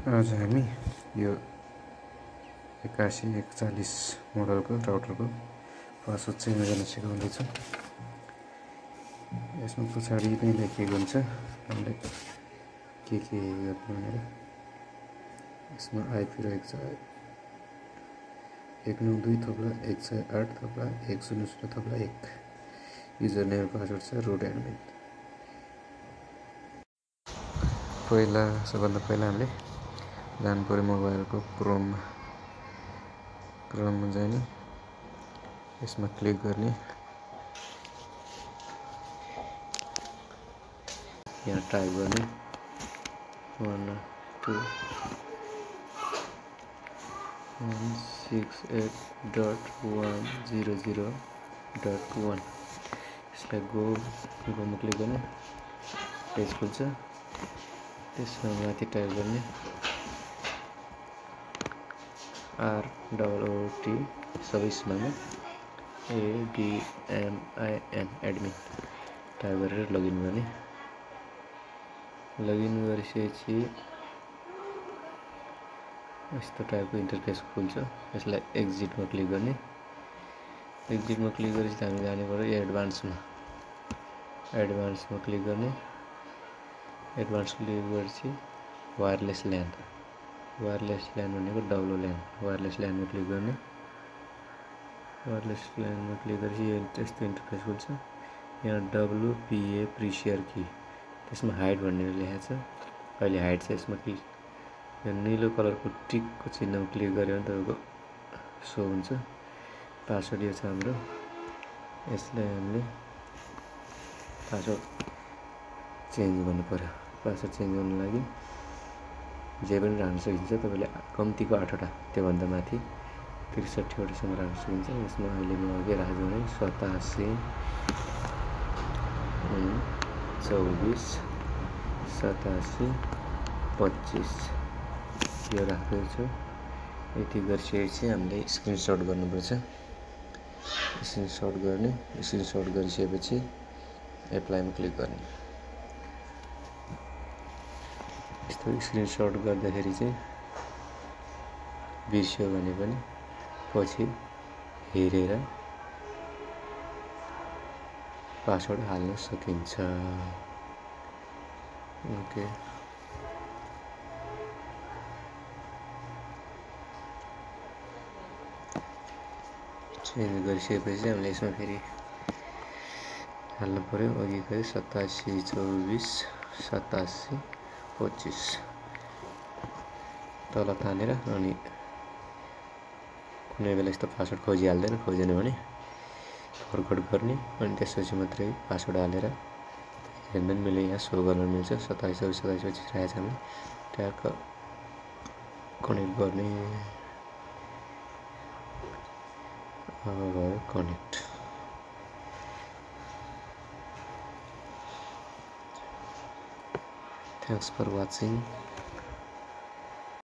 आज हामी यो 8141 मोडलको राउटरको पासवर्ड चेन्ज गर्न सिकाउँदैछौँ। यसमा पछाडि नै लेखिएको हुन्छ हामीले के गर्नु भनेर। यसमा आइपी रहेको छ 192.168.100.1 युजर नेम पासवर्ड छ रुट एडमिन। सबभन्दा पहिला हामीले जानु पर्यो मोबाइलको क्रोममा जाने, यसमा क्लिक गर्ने, यहाँ टाइप गर्ने 192.168.100.1 यसलाई गोमा क्लिक गर्ने, पेज खुल्छ। त्यसमा माथि टाइप गर्ने ROOT सबै स्पेलिङमा ADMIN एडमिन टाइप गरेर लगइन गर्ने। लगइन गरिसकेपछि यस्तो टाइपको इन्टरफेस खुल्छ। यसलाई एक्जिटमा क्लिक गर्ने। एक्जिटमा क्लिक गरेपछि हामी जाने पर्यो एडभान्समा क्लिक गर्ने। एडभान्स क्लिक गरेपछि वायरलेस ल्यान भनेको डब्लो ल्यान, वायरलेस ल्यानमा क्लिक गर्ने। वायरलेस ल्यानमा क्लिक गरेपछि यस्तो इन्टरफेस खुल्छ। यहाँ WPA प्रिसियर की, त्यसमा हाइड भनेर लेखेको छ। अहिले हाइड छ, यसमा क्लिक यो नीलो कलरको टिकको चिन्हमा क्लिक गऱ्यो भने तपाईँको सो हुन्छ। पासवर्ड यो छ हाम्रो। यसलाई हामीले पासवर्ड चेन्ज गर्नु पर्यो। पासवर्ड चेन्ज गर्नु लागि जे पनि राख्न सकिन्छ। तपाईँले कम्तीको 8वटा, त्योभन्दा माथि 63वटासम्म राख्न सकिन्छ। यसमा अहिले म के राख्छु भने 87 24 87 25 यो राख्दैछु। यति गरिसकेपछि हामीले स्क्रिनसट गर्नुपर्छ। स्क्रिनसट गरिसकेपछि एप्लाईमा क्लिक गर्ने। यस्तो स्क्रिनसट गर्दाखेरि चाहिँ बिर्स्यो भने पनि पछि हेरेर पासवर्ड हाल्न सकिन्छ। ओके, चेन्ज गरिसकेपछि हामीले यसमा फेरि हाल्नु पर्यो। अघि गयो 87 24 87 25 तल तानेर, अनि कुनै बेला यस्तो पासवर्ड खोजेन भने फरवर्ड गर्ने, अनि त्यसपछि मात्रै पासवर्ड हालेर हेर्दा पनि मैले यहाँ सो गर्न मिल्छ। 27 24 27 25 राखेको छ। हामीले ट्याक्क कनेक्ट गर्ने। अब भयो कनेक्ट। Thanks for watching.